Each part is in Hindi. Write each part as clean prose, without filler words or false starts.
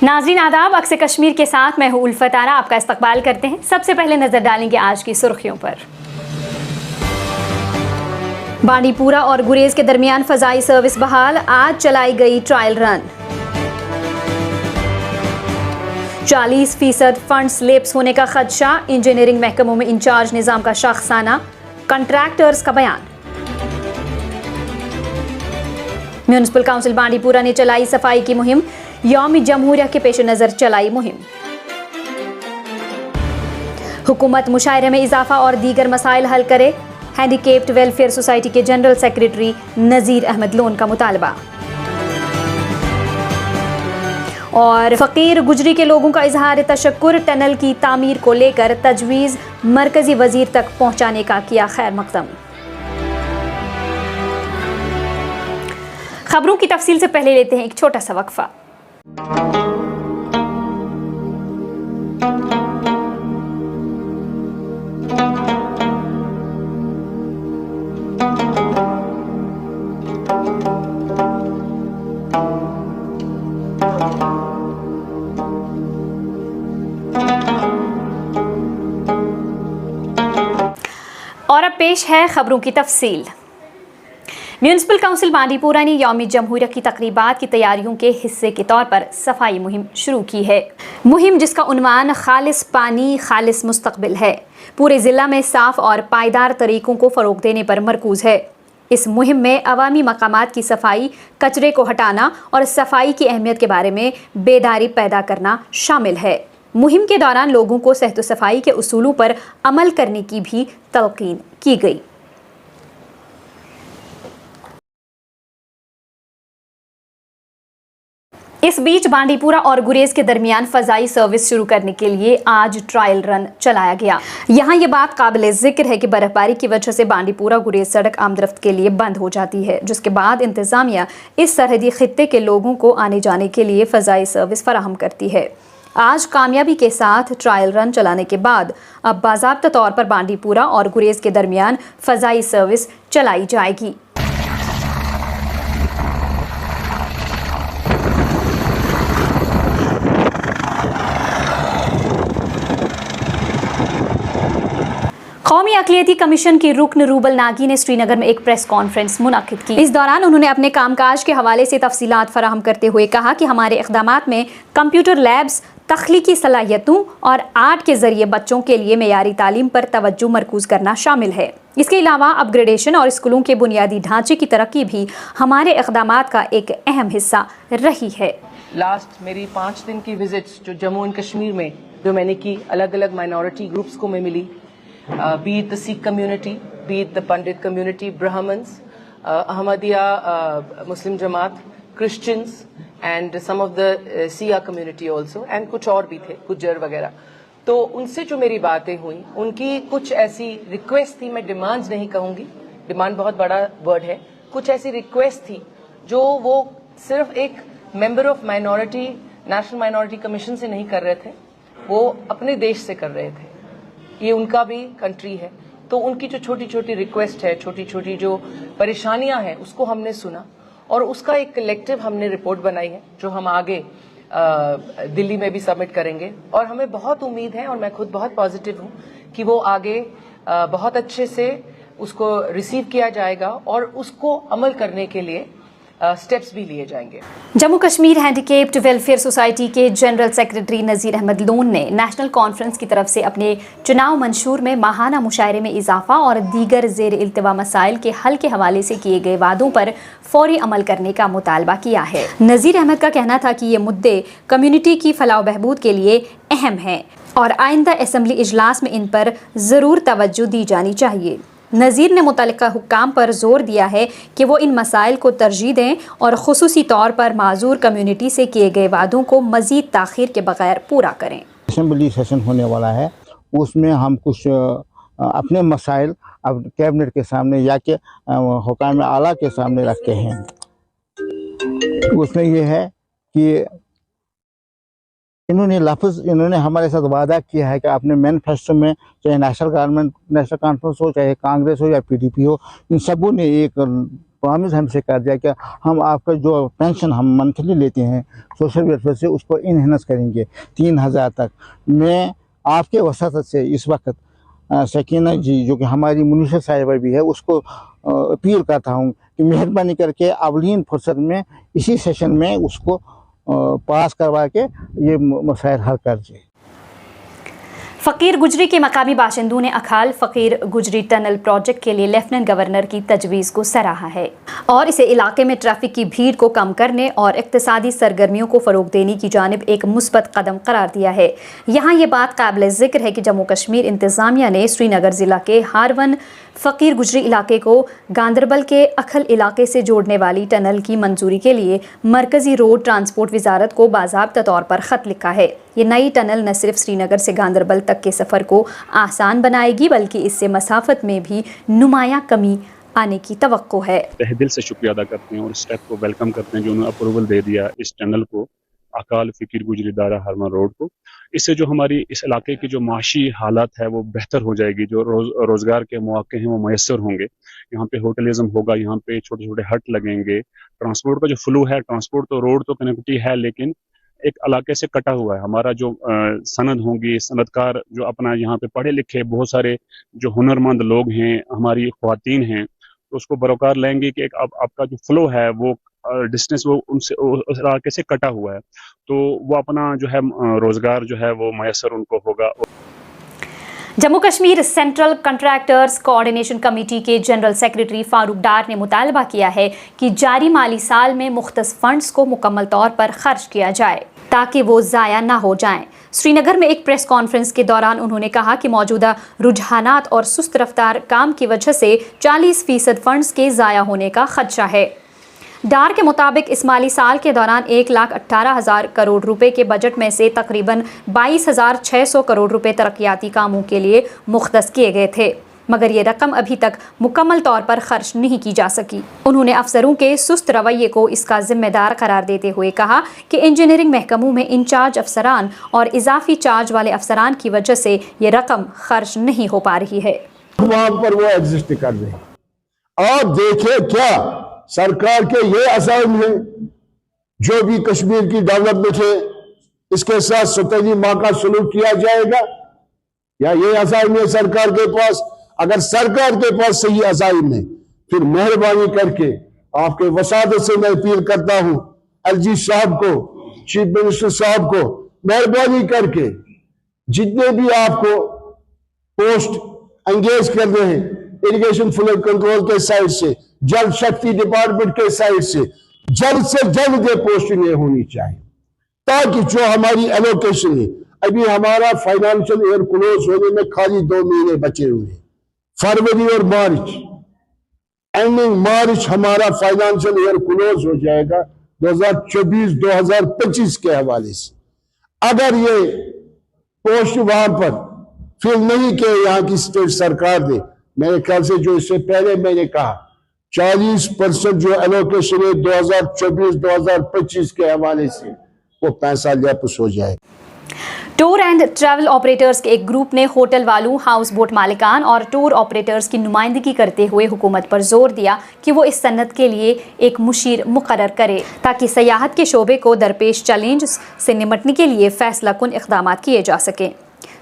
नाज़रीन आदाब, अक्स कश्मीर के साथ मैं हूं उल्फत आरा, आपका इस्तकबाल करते हैं। सबसे पहले नजर डालेंगे आज की सुर्खियों पर। बांडीपुरा और गुरेज के दरमियान फजाई सर्विस बहाल, आज चलाई गई ट्रायल रन। 40% फंड स्लिप्स होने का खदशा, इंजीनियरिंग महकमों में इंचार्ज निजाम का शख्साना, कंट्रैक्टर्स का बयान। म्यूनिसिपल काउंसिल बांडीपुरा ने चलाई सफाई की मुहिम, यौम जमहूरिया के पेश नजर चलाई मुहिम। हुकूमत मुशायरे में इजाफा और दीगर मसाइल हल करे, हैंडीकेप्ड वेलफेयर सोसाइटी के general secretary Nazir Ahmad loan का मुतालबा। और फकीर गुजरी के लोगों का इजहार तशक्कुर, टनल की तामीर को लेकर तजवीज़ मरकजी वजीर तक पहुंचाने का किया खैर मकदम। खबरों की तफसील से पहले लेते हैं एक छोटा सा वक्फा। और अब पेश है खबरों की तफसील। म्यूनिसिपल काउंसिल बांडीपुरा ने यौम जमहूरिया की तकरीबात की तैयारियों के हिस्से के तौर पर सफाई मुहिम शुरू की है। मुहिम जिसका उन्वान खालिस पानी खालिस मुस्तकबिल है, पूरे ज़िला में साफ और पायदार तरीकों को फ़रोग देने पर मरकूज़ है। इस मुहिम में अवामी मकामात की सफाई, कचरे को हटाना और सफाई की अहमियत के बारे में बेदारी पैदा करना शामिल है। मुहिम के दौरान लोगों को सेहत व सफाई के उसूलों पर अमल करने की भी तलकीन की गई। इस बीच बांडीपुरा और गुरेज के दरमियान फजाई सर्विस शुरू करने के लिए आज ट्रायल रन चलाया गया। यहाँ ये बात काबिल जिक्र है कि बर्फबारी की वजह से बांडीपुरा गुरेज सड़क आमदरफ्त के लिए बंद हो जाती है, जिसके बाद इंतजामिया इस सरहदी खित्ते के लोगों को आने जाने के लिए फजाई सर्विस फराहम करती है। आज कामयाबी के साथ ट्रायल रन चलाने के बाद अब बाज़ाब्ता तौर पर बांडीपुरा और गुरेज के दरमियान फजाई सर्विस चलाई जाएगी। कौमी अक़लियती कमीशन की रुकन रूबल नागी ने श्रीनगर में एक प्रेस कॉन्फ्रेंस मुनक़िद की। इस दौरान उन्होंने अपने कामकाज के हवाले से तफसीलात फराहम करते हुए कहा कि हमारे इक़दामात में कंप्यूटर लैब्स, तख्लीकी सलाहियतों और आर्ट के ज़रिए बच्चों के लिए मेयारी तालीम पर तवज्जो मरकूज़ करना शामिल है। इसके अलावा अपग्रेडेशन और स्कूलों के बुनियादी ढांचे की तरक्की भी हमारे इक़दामात का एक अहम हिस्सा रही है। लास्ट मेरी 5 दिन की विजिट्स जो जम्मू एंड कश्मीर में जो मैंने की, अलग अलग माइनॉरिटी ग्रुप्स को मैं मिली, be it the Sikh community, be it the Pandit community, Brahmins, Ahmadiyya, Muslim Jamaat, Christians and some of the Shia community also, and कुछ और भी थे, गुज्जर वगैरह। तो उनसे जो मेरी बातें हुई, उनकी कुछ ऐसी रिक्वेस्ट थी, मैं डिमांड्स नहीं कहूँगी, डिमांड बहुत बड़ा वर्ड है, कुछ ऐसी रिक्वेस्ट थी जो वो सिर्फ एक member of minority national minority commission से नहीं कर रहे थे, वो अपने देश से कर रहे थे। ये उनका भी कंट्री है, तो उनकी जो छोटी छोटी रिक्वेस्ट है, छोटी छोटी जो परेशानियां हैं, उसको हमने सुना और उसका एक कलेक्टिव हमने रिपोर्ट बनाई है जो हम आगे दिल्ली में भी सबमिट करेंगे। और हमें बहुत उम्मीद है और मैं खुद बहुत पॉजिटिव हूँ कि वो आगे बहुत अच्छे से उसको रिसीव किया जाएगा और उसको अमल करने के लिए स्टेप्स भी लिए जाएंगे। Jammu Kashmir handicapped welfare society के general secretary Nazir Ahmad loan ने नेशनल कॉन्फ्रेंस की तरफ से अपने चुनाव मंशूर में माहाना मुशायरे में इजाफा और दीगर ज़ेर इल्तिवा मसाइल के हल के हवाले से किए गए वादों पर फौरी अमल करने का मुतालबा किया है। नजीर अहमद का कहना था कि ये मुद्दे कम्युनिटी की फलाह बहबूद के लिए अहम हैं और आइंदा असम्बली इजलास में इन पर ज़रूर तवज्जो दी जानी चाहिए। नज़ीर ने मुतल्लिका हुक्काम पर जोर दिया है कि वो इन मसाइल को तरजीह दें और खुसूसी तौर पर माजूर कम्युनिटी से किए गए वादों को मज़ीद ताख़ीर के बगैर पूरा करें। असम्बली सेशन होने वाला है, उसमें हम कुछ अपने मसाइल अब कैबिनेट के सामने या के हुकाम आला के सामने रखते हैं। उसमें ये है कि इन्होंने हमारे साथ वादा किया है कि अपने मैनिफेस्टो में, चाहे नेशनल कॉन्फ्रेंस हो, चाहे कांग्रेस हो या पीडीपी हो, इन सबों ने एक प्रॉमिस हमसे कर दिया कि हम आपका जो पेंशन हम मंथली लेते हैं सोशल वेलफेयर से उसको इनहेंस करेंगे 3000 तक। मैं आपके वसातत से इस वक्त सकीना जी जो कि हमारी मुनीशा साहिबा भी है उसको अपील करता हूँ कि मेहरबानी करके अवलीन फुर्सत में इसी सेशन में उसको पास करवा के ये मसाइल हल कर जाए। फ़कीर गुजरी के मकामी बाशिंदों ने अखाल फ़कीर गुजरी टनल प्रोजेक्ट के लिए लेफ्टिनेंट गवर्नर की तजवीज़ को सराहा है और इसे इलाके में ट्रैफिक की भीड़ को कम करने और इक़्तिसादी सरगर्मियों को फ़रोग़ देने की जानिब एक मुस्बत कदम करार दिया है। यहाँ ये बात काबिल ज़िक्र है कि जम्मू कश्मीर इंतज़ामिया ने श्रीनगर ज़िला के हारवन फ़कीर गुजरी इलाके को गांदरबल के अखल इलाके से जोड़ने वाली टनल की मंजूरी के लिए मरकज़ी रोड ट्रांसपोर्ट वजारत को बाज़ाब्ता तौर पर ख़त लिखा है। ये नई टनल न सिर्फ श्रीनगर से गांदरबल तक के सफ़र को आसान बनाएगी बल्कि इससे मसाफत में भी नुमायाँ कमी आने की तवक्को है। तहे दिल से शुक्रिया अदा करते हैं और स्टेप को वेलकम करते हैं जो उन्होंने अप्रूवल दे दिया इस टनल को अकाल फ़कीर गुजरी दारा हरमन रोड को। इससे जो हमारी इस इलाके की जो माशी हालत है वो बेहतर हो जाएगी, जो रोज़गार के मौके हैं वो मैसर होंगे। यहाँ पे होटलिज्म होगा, यहाँ पे छोटे छोटे हट लगेंगे। ट्रांसपोर्ट का जो फ्लो है, ट्रांसपोर्ट तो रोड तो कनेक्टिविटी है लेकिन एक इलाके से कटा हुआ है। हमारा जो सनद होंगी, सनदकार जो अपना यहाँ पे पढ़े लिखे बहुत सारे जो हुनरमंद लोग हैं, हमारी ख्वातीन हैं, तो उसको बरोकार लेंगे कि एक आपका जो फ्लो है वो डिस्टेंस वो उनसे उस इलाके से कटा हुआ है, तो वो अपना जो है रोजगार जो है वो मैसर उनको होगा। Jammu Kashmir central contractors coordination committee के जनरल सेक्रेटरी फारूक डार ने मुतालबा किया है कि जारी माली साल में मुख्तस फंड्स को मुकम्मल तौर पर खर्च किया जाए ताकि वो ज़ाया ना हो जाएं। श्रीनगर में एक प्रेस कॉन्फ्रेंस के दौरान उन्होंने कहा कि मौजूदा रुझानात और सुस्त रफ्तार काम की वजह से 40% फंड्स के ज़ाया होने का खदशा है। डार के मुताबिक इस माली साल के दौरान 1,18,000 करोड़ रुपए के बजट में से तकरीबन 22,600 करोड़ रुपए तरक्याती कामों के लिए मुख्तस किए गए थे, मगर ये रकम अभी तक मुकम्मल तौर पर खर्च नहीं की जा सकी। उन्होंने अफसरों के सुस्त रवैये को इसका जिम्मेदार करार देते हुए कहा कि इंजीनियरिंग महकमों में इंचार्ज अफसरान और इजाफी चार्ज वाले अफसरान की वजह से ये रकम खर्च नहीं हो पा रही है। वहां पर वो एग्जिस्ट कर रहे हैं। आप देखिए क्या सरकार के ये असाइम है, जो भी कश्मीर की डेवलपमेंट है इसके साथ 27 माह का सलूक किया जाएगा, या ये असाइम है सरकार के पास? अगर सरकार के पास सही असाइम है फिर मेहरबानी करके आपके वसादत से मैं अपील करता हूं एलजी साहब को, चीफ मिनिस्टर साहब को, मेहरबानी करके जितने भी आपको पोस्ट एंगेज कर रहे हैं इरिगेशन फ्लड कंट्रोल के साइड से, जल शक्ति डिपार्टमेंट के साइड से, जल्द से जल्द ये पोस्टिंग होनी चाहिए ताकि जो हमारी एलोकेशन है, अभी हमारा फाइनेंशियल ईयर क्लोज होने में खाली 2 महीने बचे हुए हैं, फरवरी और मार्च, एंडिंग मार्च हमारा फाइनेंशियल ईयर क्लोज हो जाएगा 2024-2025 के हवाले से। अगर ये पोस्ट वहां पर फिल नहीं किए यहाँ की स्टेट सरकार ने, मेरे ख्याल से जो इससे पहले मैंने कहा 40% जो एलोकेशन है 2024-2025 के हवाले से वो पैसा वापस हो जाए। टूर एंड ट्रैवल ऑपरेटर्स के एक ग्रुप ने होटल वालों, हाउस बोट मालिकान और टूर ऑपरेटर्स की नुमाइंदगी करते हुए हुकूमत पर जोर दिया कि वो इस सनत के लिए एक मुशीर मुकर्रर करे ताकि सयाहत के शोबे को दरपेश चैलेंज से निपटने के लिए फैसला कुन इक़दाम किए जा सकें।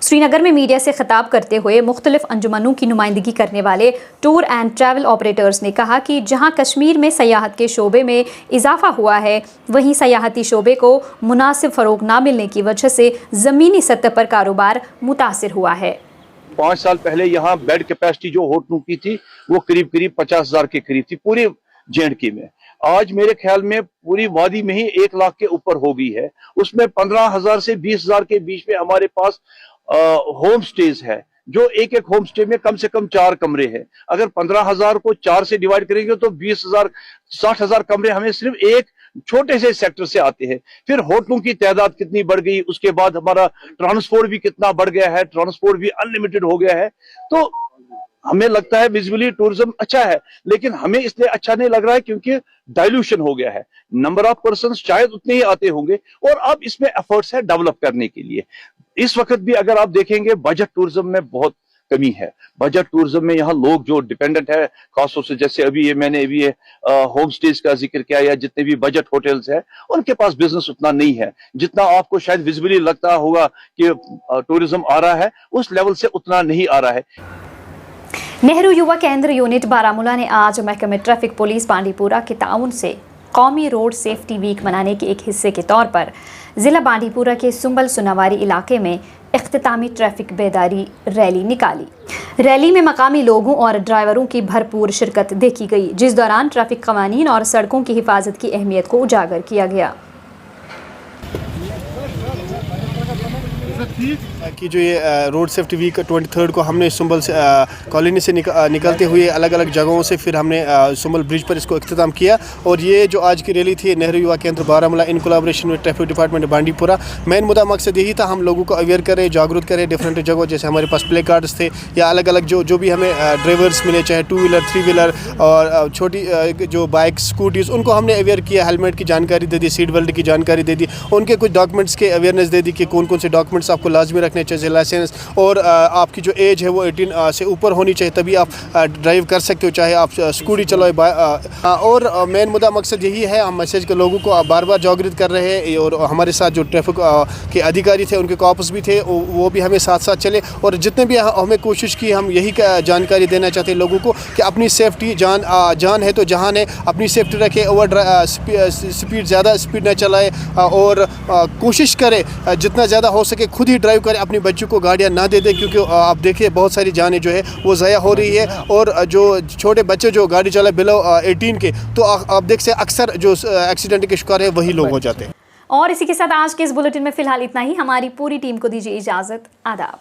श्रीनगर में मीडिया से खिताब करते हुए मुख्तलिफ अंजुमनों की नुमाइंदगी करने वाले टूर एंड ट्रैवल ऑपरेटर्स ने कहा कि जहां कश्मीर में सयाहत के शोबे में इजाफा हुआ है, वहीं सयाहती शोबे को मुनासिब फ़रोग़ ना मिलने की वजह से ज़मीनी सतह पर कारोबार मुतासिर हुआ है। 5 साल पहले यहाँ बेड कैपेसिटी जो होटलों की थी वो करीब 50,000 के करीब थी पूरे J&K में। आज मेरे ख्याल में पूरी वादी में ही 1 लाख के ऊपर हो गई है। उसमें 15,000 से 20,000 के बीच में हमारे पास होम स्टेज है, जो एक होम स्टे में कम से कम 4 कमरे हैं। अगर 15,000 को 4 से डिवाइड करेंगे तो 20,000 60,000 कमरे हमें सिर्फ एक छोटे से सेक्टर से आते हैं। फिर होटलों की तादाद कितनी बढ़ गई, उसके बाद हमारा ट्रांसपोर्ट भी कितना बढ़ गया है, ट्रांसपोर्ट भी अनलिमिटेड हो गया है। तो हमें लगता है विजुअली टूरिज्म अच्छा है, लेकिन हमें इसलिए अच्छा नहीं लग रहा है क्योंकि डाइल्यूशन हो गया है। नंबर ऑफ पर्सन शायद उतने ही आते होंगे और अब इसमें एफर्ट्स है डेवलप करने के लिए। इस वक्त भी अगर आप देखेंगे बजट टूरिज्म में बहुत कमी है। बजट टूरिज्म में यहाँ लोग जो डिपेंडेंट है, खासतौर से जैसे अभी मैंने होम स्टेज का जिक्र किया, या जितने भी बजट होटल्स है, उनके पास बिजनेस उतना नहीं है जितना आपको शायद विजिबली लगता होगा कि टूरिज्म आ रहा है, उस लेवल से उतना नहीं आ रहा है। नेहरू युवा केंद्र यूनिट बारामूला ने आज महकमे ट्रैफिक पुलिस बांडीपुरा के ताउन से कौमी रोड सेफ्टी वीक मनाने के एक हिस्से के तौर पर ज़िला बांडीपुरा के सुंबल सुनावारी इलाके में इख्तितामी ट्रैफिक बेदारी रैली निकाली। रैली में मकामी लोगों और ड्राइवरों की भरपूर शिरकत देखी गई, जिस दौरान ट्रैफिक कवानीन और सड़कों की हिफाजत की अहमियत को उजागर किया गया। कि जो ये रोड सेफ्टी वीक 23 को हमने सुंबल से कॉलोनी से निकलते हुए अलग अलग जगहों से फिर हमने सुंबल ब्रिज पर इसको इख्तिताम किया। और ये जो आज की रैली थी नेहरू युवा केंद्र बारामूला इन कोलैबोरेशन में ट्रैफिक डिपार्टमेंट बांडीपुरा, मेन मुद्दा मकसद यही था हम लोगों को अवेयर करें, जागरूक करें डिफरेंट जगहों, जैसे हमारे पास प्ले कार्ड्स थे या अलग अलग जो भी हमें ड्राइवर्स मिले, चाहे 2 व्हीलर 3 व्हीलर और छोटी जो बाइक स्कूटीज़, उनको हमने अवेयर किया, हेलमेट की जानकारी दे दी, सीट बेल्ट की जानकारी दे दी, उनके कुछ डॉक्यूमेंट्स के अवेयरनेस दे दी कि कौन कौन से डॉक्यूमेंट्स आपको लाजमी रखने चाहिए, लाइसेंस और आपकी जो एज है वो 18 से ऊपर होनी चाहिए, तभी आप ड्राइव कर सकते हो, चाहे आप स्कूटी चलाओ। और मेन मुद्दा मकसद यही है, हम मैसेज के लोगों को बार बार जागरूक कर रहे हैं और हमारे साथ जो ट्रैफिक के अधिकारी थे उनके कॉप्स भी थे, वो भी हमें साथ साथ चले और जितने भी हमें कोशिश की, हम यही जानकारी देना चाहते हैं लोगों को कि अपनी सेफ्टी जान है तो जहान है, अपनी सेफ्टी रखें, ओवर स्पीड ज़्यादा स्पीड न चलाए और कोशिश करें जितना ज़्यादा हो सके खुद ही ड्राइव करें, अपने बच्चों को गाड़ियाँ ना दे दें, क्योंकि आप देखिए बहुत सारी जानें जो है वो ज़ाया हो रही है। और जो छोटे बच्चे जो गाड़ी चलाए बिलो 18 के, तो आप देख से अक्सर जो एक्सीडेंट के शिकार है वही लोग हो जाते हैं। और इसी के साथ आज के इस बुलेटिन में फिलहाल इतना ही। हमारी पूरी टीम को दीजिए इजाज़त। आदाब।